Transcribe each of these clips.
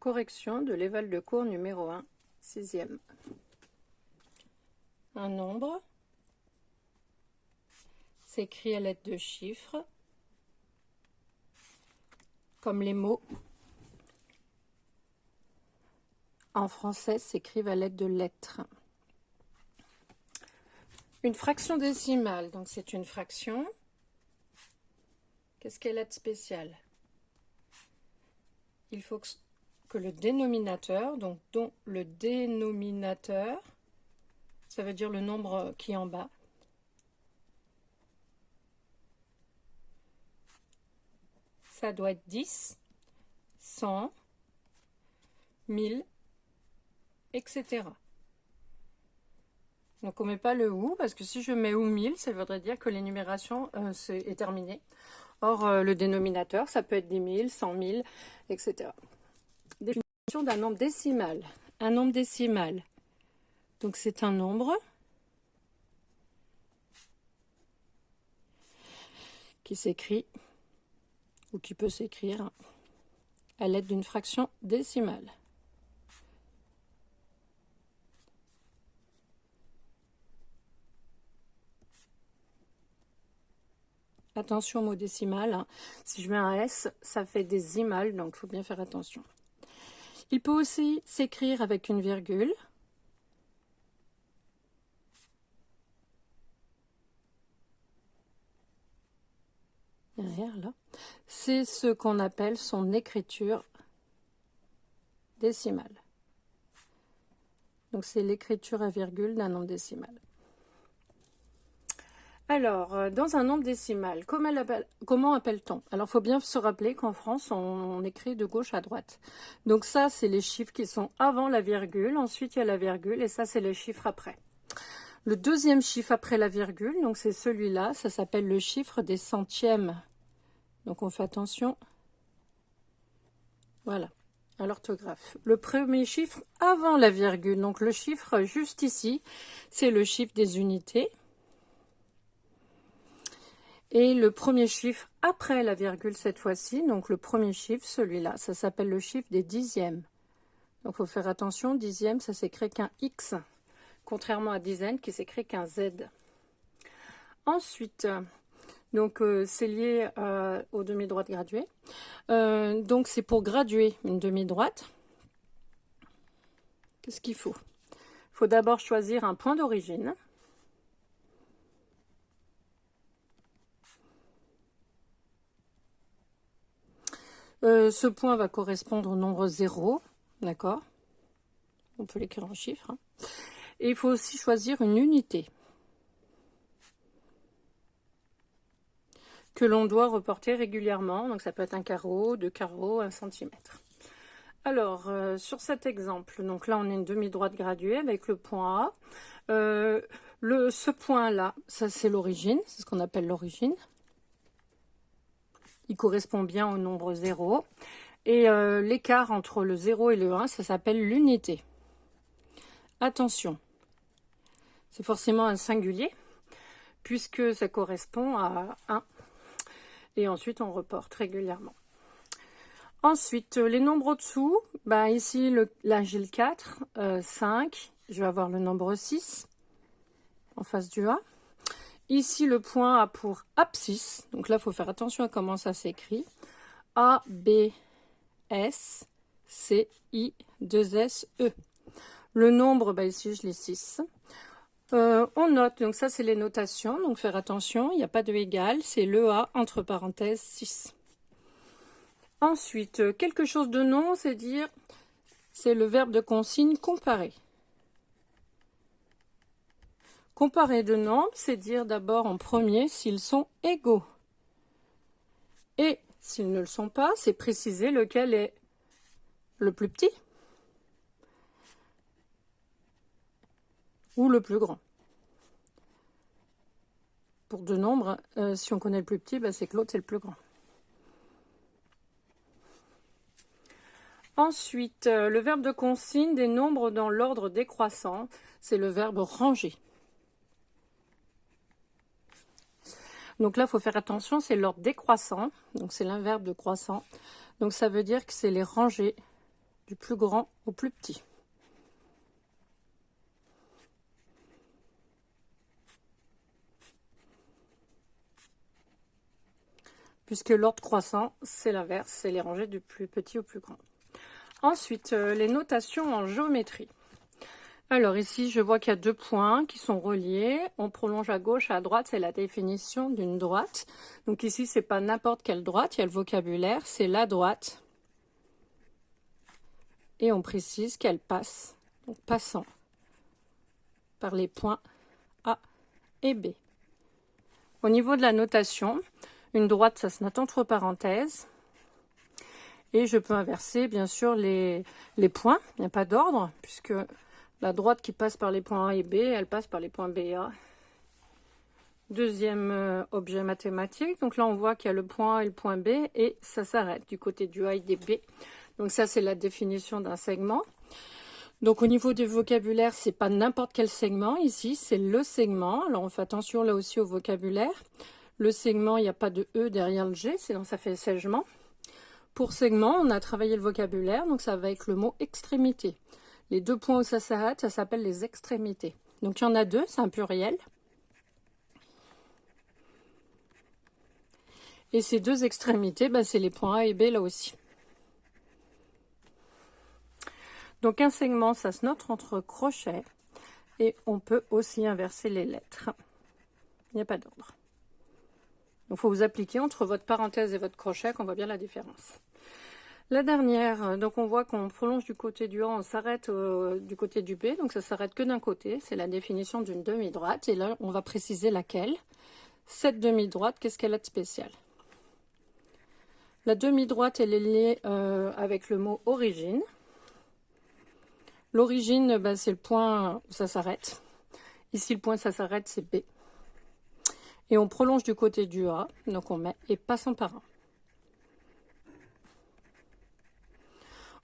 Correction de l'éval de cours numéro 1, 6e. Un nombre s'écrit à l'aide de chiffres, comme les mots en français s'écrivent à l'aide de lettres. Une fraction décimale, donc c'est une fraction. Qu'est-ce qu'elle a de spécial? Il faut que le dénominateur, donc dont le dénominateur, ça veut dire le nombre qui est en bas, ça doit être 10, 100, 1000, etc. Donc on ne met pas le ou, parce que si je mets ou 1000, ça voudrait dire que l'énumération est terminée. Or, le dénominateur, ça peut être 10 000, 100 000, etc. Définition d'un nombre décimal. Un nombre décimal, donc c'est un nombre qui s'écrit, ou qui peut s'écrire, à l'aide d'une fraction décimale. Attention au mot décimal, hein. Si je mets un S, ça fait décimal, donc il faut bien faire attention. Il peut aussi s'écrire avec une virgule. Derrière, là. C'est ce qu'on appelle son écriture décimale. Donc c'est l'écriture à virgule d'un nombre décimal. Alors, dans un nombre décimal, comment appelle-t-on? Alors, il faut bien se rappeler qu'en France, on écrit de gauche à droite. Donc ça, c'est les chiffres qui sont avant la virgule. Ensuite, il y a la virgule et ça, c'est les chiffres après. Le deuxième chiffre après la virgule, donc c'est celui-là, ça s'appelle le chiffre des centièmes. Donc, on fait attention. Voilà, à l'orthographe. Le premier chiffre avant la virgule, donc le chiffre juste ici, c'est le chiffre des unités. Et le premier chiffre après la virgule cette fois-ci, donc le premier chiffre, celui-là, ça s'appelle le chiffre des dixièmes. Donc il faut faire attention, dixième, ça s'écrit qu'un X, contrairement à dizaine qui s'écrit qu'un Z. Ensuite, donc c'est lié aux demi-droites graduées. Donc c'est pour graduer une demi-droite. Qu'est-ce qu'il faut? Il faut d'abord choisir un point d'origine. Ce point va correspondre au nombre 0, d'accord? On peut l'écrire en chiffres. Hein. Et il faut aussi choisir une unité que l'on doit reporter régulièrement. Donc ça peut être un carreau, 2 carreaux, 1 centimètre. Alors, sur cet exemple, donc là on a une demi-droite graduée avec le point A. Ce point-là, ça c'est l'origine, c'est ce qu'on appelle l'origine. Il correspond bien au nombre 0. Et l'écart entre le 0 et le 1, ça s'appelle l'unité. Attention, c'est forcément un singulier, puisque ça correspond à 1. Et ensuite, on reporte régulièrement. Ensuite, les nombres au-dessous, ben ici, là j'ai le 4, 5, je vais avoir le nombre 6 en face du A. Ici, le point A pour abscisse, donc là, il faut faire attention à comment ça s'écrit. A, B, S, C, I, 2 S, E. Le nombre, ben ici, je l'ai 6. On note, donc ça, c'est les notations, donc faire attention, il n'y a pas de égal, c'est le A, entre parenthèses, 6. Ensuite, quelque chose de non, c'est dire, c'est le verbe de consigne comparer. Comparer de nombres, c'est dire d'abord en premier s'ils sont égaux. Et s'ils ne le sont pas, c'est préciser lequel est le plus petit ou le plus grand. Pour deux nombres, si on connaît le plus petit, ben c'est que l'autre c'est le plus grand. Ensuite, le verbe de consigne des nombres dans l'ordre décroissant, c'est le verbe ranger. Donc là, il faut faire attention, c'est l'ordre décroissant, donc c'est l'inverbe de croissant. Donc ça veut dire que c'est les rangées du plus grand au plus petit. Puisque l'ordre croissant, c'est l'inverse, c'est les rangées du plus petit au plus grand. Ensuite, les notations en géométrie. Alors ici, je vois qu'il y a 2 points qui sont reliés. On prolonge à gauche, à droite, c'est la définition d'une droite. Donc ici, c'est pas n'importe quelle droite, il y a le vocabulaire, c'est la droite. Et on précise qu'elle passe, donc passant par les points A et B. Au niveau de la notation, une droite, ça se note entre parenthèses. Et je peux inverser, bien sûr, les points. Il n'y a pas d'ordre, puisque la droite qui passe par les points A et B, elle passe par les points B et A. Deuxième objet mathématique. Donc là, on voit qu'il y a le point A et le point B, et ça s'arrête du côté du A et des B. Donc ça, c'est la définition d'un segment. Donc au niveau du vocabulaire, c'est pas n'importe quel segment. Ici, c'est le segment. Alors on fait attention là aussi au vocabulaire. Le segment, il n'y a pas de E derrière le G, sinon ça fait sèchement. Pour segment, on a travaillé le vocabulaire, donc ça va avec le mot extrémité. Les 2 points où ça s'arrête, ça s'appelle les extrémités. Donc il y en a 2, c'est un pluriel. Et ces 2 extrémités, c'est les points A et B là aussi. Donc un segment, ça se note entre crochets. Et on peut aussi inverser les lettres. Il n'y a pas d'ordre. Donc il faut vous appliquer entre votre parenthèse et votre crochet qu'on voit bien la différence. La dernière, donc on voit qu'on prolonge du côté du A, on s'arrête du côté du B, donc ça s'arrête que d'un côté, c'est la définition d'une demi-droite, et là on va préciser laquelle. Cette demi-droite, qu'est-ce qu'elle a de spécial? La demi-droite, elle est liée avec le mot origine. L'origine, c'est le point où ça s'arrête. Ici, le point où ça s'arrête, c'est B. Et on prolonge du côté du A, donc on met et passant par un.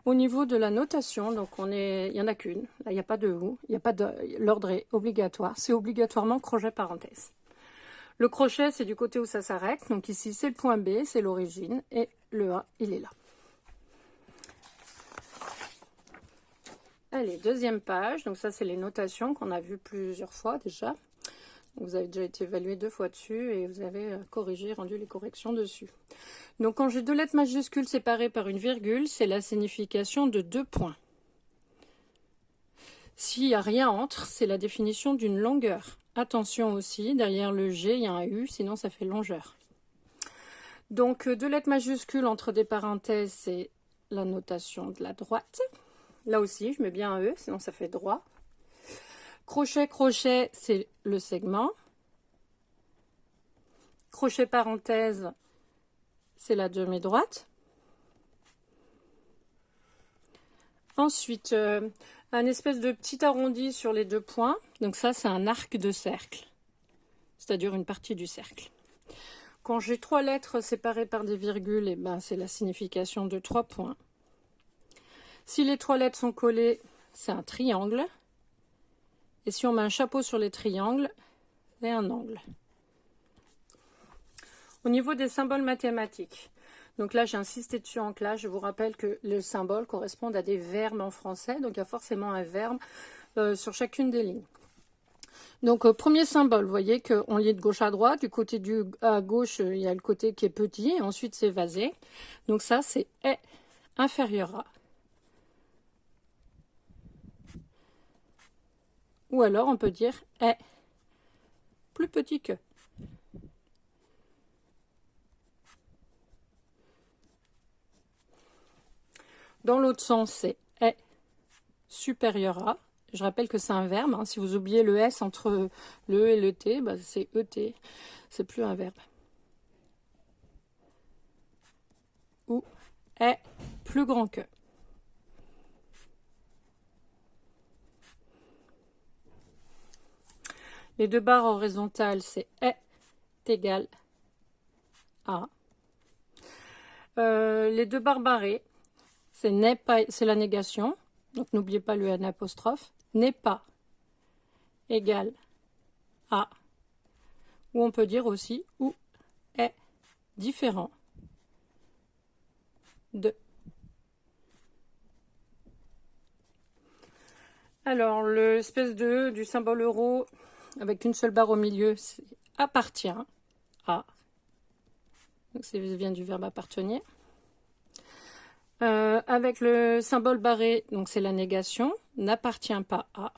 Au niveau de la notation, donc il n'y en a qu'une. Là, il n'y a pas de ou, il n'y a pas de, l'ordre est obligatoire. C'est obligatoirement crochet parenthèse. Le crochet, c'est du côté où ça s'arrête. Donc ici, c'est le point B, c'est l'origine, et le A, il est là. Allez, deuxième page. Donc ça, c'est les notations qu'on a vues plusieurs fois déjà. Vous avez déjà été évalué 2 fois dessus et vous avez corrigé, rendu les corrections dessus. Donc quand j'ai 2 lettres majuscules séparées par une virgule, c'est la signification de 2 points. S'il n'y a rien entre, c'est la définition d'une longueur. Attention aussi, derrière le G, il y a un U, sinon ça fait longeur. Donc 2 lettres majuscules entre des parenthèses, c'est la notation de la droite. Là aussi, je mets bien un E, sinon ça fait droit. Crochet, crochet, c'est le segment. Crochet parenthèse, c'est la demi-droite. Ensuite, un espèce de petit arrondi sur les 2 points. Donc ça, c'est un arc de cercle, c'est-à-dire une partie du cercle. Quand j'ai 3 lettres séparées par des virgules, c'est la signification de 3 points. Si les 3 lettres sont collées, c'est un triangle. Et si on met un chapeau sur les triangles, c'est un angle. Au niveau des symboles mathématiques, donc là j'ai insisté dessus en classe, je vous rappelle que les symboles correspondent à des verbes en français, donc il y a forcément un verbe sur chacune des lignes. Donc premier symbole, vous voyez qu'on lit de gauche à droite, du côté à gauche il y a le côté qui est petit, et ensuite c'est vasé. Donc ça c'est est inférieur à. Ou alors on peut dire est plus petit que. Dans l'autre sens, c'est est supérieur à. Je rappelle que c'est un verbe. Hein. Si vous oubliez le S entre le E et le T, c'est ET. C'est plus un verbe. Ou est plus grand que. Les 2 barres horizontales, c'est est égal à. Les 2 barres barrées, c'est n'est pas, c'est la négation. Donc n'oubliez pas le N apostrophe. N'est pas égal à. Ou on peut dire aussi ou est différent de. Alors, l'espèce de du symbole euro avec une seule barre au milieu, c'est appartient à. Donc, ça vient du verbe appartenir. Avec le symbole barré, donc c'est la négation, n'appartient pas à.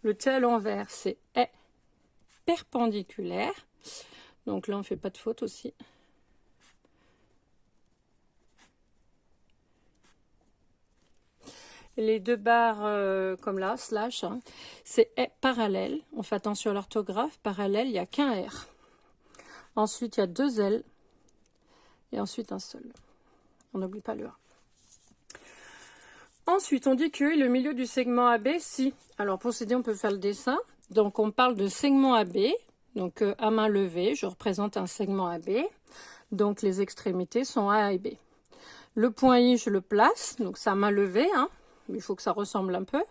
Le T à l'envers, c'est est perpendiculaire. Donc là, on ne fait pas de faute aussi. Les deux barres comme là, slash, hein, c'est est parallèle. On fait attention à l'orthographe. Parallèle, il n'y a qu'un R. Ensuite, il y a deux L. Et ensuite, un seul. On n'oublie pas le A. Ensuite, on dit que le milieu du segment AB, si. Alors, pour s'aider, on peut faire le dessin. Donc, on parle de segment AB. Donc, à main levée, je représente un segment AB. Donc, les extrémités sont A et B. Le point I, je le place. Donc, c'est à main levée, hein. Il faut que ça ressemble un peu.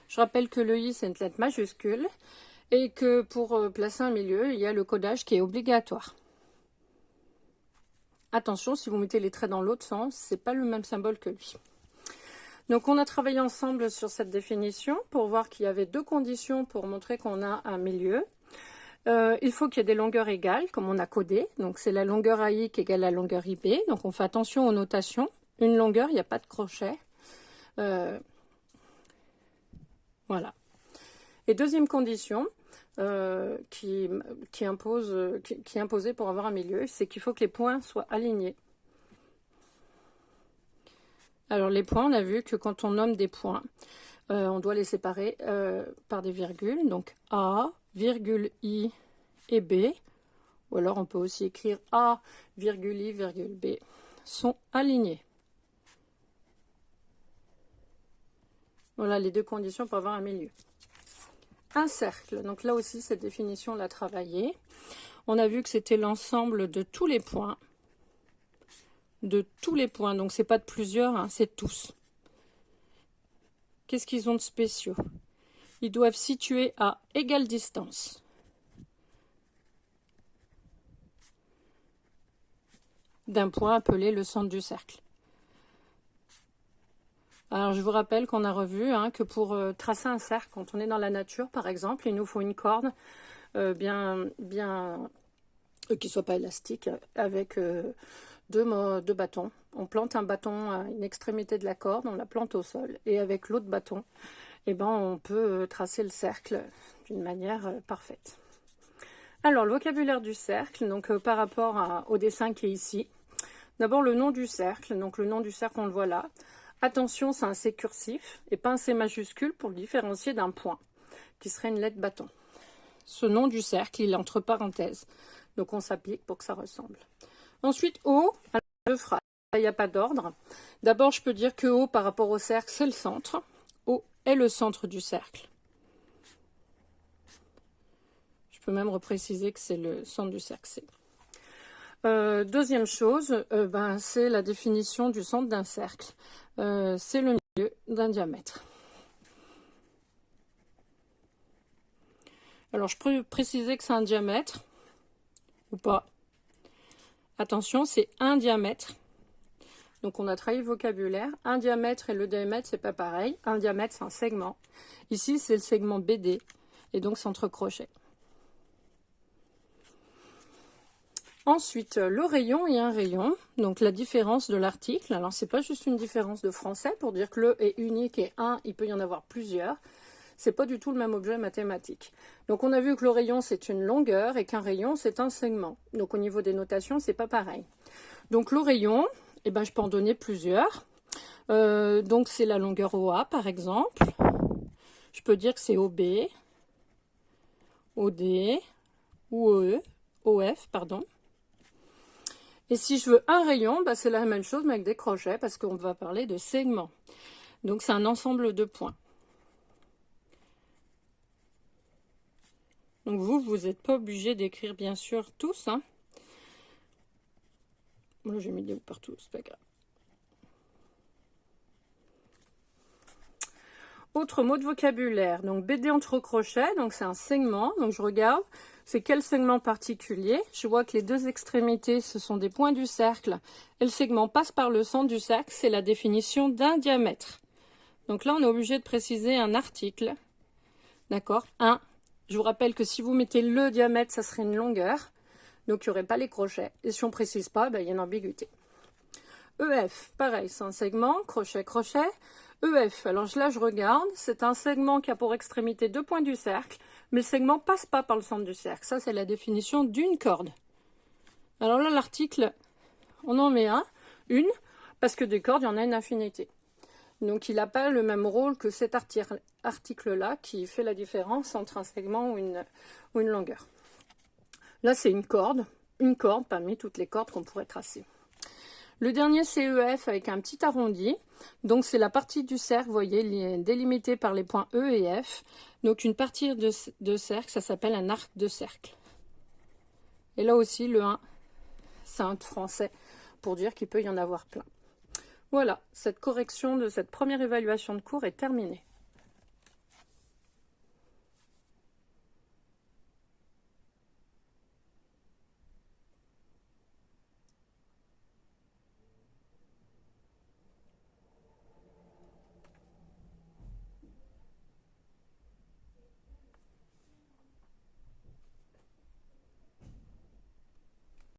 Je rappelle que le I, c'est une lettre majuscule. Et que pour placer un milieu, il y a le codage qui est obligatoire. Attention, si vous mettez les traits dans l'autre sens, c'est pas le même symbole que lui. Donc, on a travaillé ensemble sur cette définition pour voir qu'il y avait deux conditions pour montrer qu'on a un milieu. Il faut qu'il y ait des longueurs égales, comme on a codé. Donc, c'est la longueur AI qui est égale à la longueur IB. Donc, on fait attention aux notations. Une longueur, il n'y a pas de crochet. Voilà. Et deuxième condition qui est imposée pour avoir un milieu, c'est qu'il faut que les points soient alignés. Alors les points, on a vu que quand on nomme des points, on doit les séparer par des virgules. Donc A, virgule I et B. Ou alors on peut aussi écrire A, virgule I, virgule B. Sont alignés. Voilà les deux conditions pour avoir un milieu. Un cercle. Donc là aussi, cette définition, on l'a travaillée. On a vu que c'était l'ensemble de tous les points. De tous les points. Donc, c'est pas de plusieurs, hein, c'est tous. Qu'est-ce qu'ils ont de spéciaux? Ils doivent situer à égale distance d'un point appelé le centre du cercle. Alors, je vous rappelle qu'on a revu hein, que pour tracer un cercle, quand on est dans la nature, par exemple, il nous faut une corde bien qui soit pas élastique, avec deux bâtons. On plante un bâton à une extrémité de la corde, on la plante au sol, et avec l'autre bâton, eh ben, on peut tracer le cercle d'une manière parfaite. Alors, le vocabulaire du cercle, donc par rapport au dessin qui est ici. D'abord, le nom du cercle. Donc, le nom du cercle, on le voit là. Attention, c'est un C cursif et pas un C majuscule pour le différencier d'un point, qui serait une lettre bâton. Ce nom du cercle, il est entre parenthèses. Donc, on s'applique pour que ça ressemble. Ensuite, O, alors, deux phrases. Il n'y a pas d'ordre. D'abord, je peux dire que O, par rapport au cercle, c'est le centre. O est le centre du cercle. Je peux même repréciser que c'est le centre du cercle C. Deuxième chose, c'est la définition du centre d'un cercle. C'est le milieu d'un diamètre. Alors, je peux préciser que c'est un diamètre ou pas. Attention, c'est un diamètre. Donc, on a travaillé le vocabulaire. Un diamètre et le diamètre, c'est pas pareil. Un diamètre, c'est un segment. Ici, c'est le segment BD. Et donc, c'est entre crochets. Ensuite, le rayon et un rayon. Donc, la différence de l'article. Alors, c'est pas juste une différence de français pour dire que le est unique et un, il peut y en avoir plusieurs. C'est pas du tout le même objet mathématique. Donc, on a vu que le rayon, c'est une longueur et qu'un rayon, c'est un segment. Donc, au niveau des notations, c'est pas pareil. Donc, le rayon, eh ben, je peux en donner plusieurs. Donc, c'est la longueur OA, par exemple. Je peux dire que c'est OB, OD, ou OE, OF, pardon. Et si je veux un rayon, c'est la même chose, mais avec des crochets, parce qu'on va parler de segments. Donc, c'est un ensemble de points. Donc, vous n'êtes pas obligé d'écrire, bien sûr, tous. Hein. Moi, j'ai mis des partout, c'est pas grave. Autre mot de vocabulaire, donc BD entre crochets, donc c'est un segment, donc je regarde, c'est quel segment particulier. Je vois que les deux extrémités, ce sont des points du cercle, et le segment passe par le centre du cercle, c'est la définition d'un diamètre. Donc là, on est obligé de préciser un article, d'accord, 1. Je vous rappelle que si vous mettez le diamètre, ça serait une longueur, donc il n'y aurait pas les crochets, et si on ne précise pas, il y a une ambiguïté. EF, pareil, c'est un segment, crochet, crochet. EF, alors là je regarde, c'est un segment qui a pour extrémité 2 points du cercle, mais le segment passe pas par le centre du cercle. Ça, c'est la définition d'une corde. Alors là, l'article, on en met une, parce que des cordes, il y en a une infinité. Donc il n'a pas le même rôle que cet article-là, qui fait la différence entre un segment ou une longueur. Là, c'est une corde parmi toutes les cordes qu'on pourrait tracer. Le dernier, c'est EF avec un petit arrondi. Donc, c'est la partie du cercle, vous voyez, délimitée par les points E et F. Donc, une partie de cercle, ça s'appelle un arc de cercle. Et là aussi, le 1, c'est un français pour dire qu'il peut y en avoir plein. Voilà, cette correction de cette première évaluation de cours est terminée.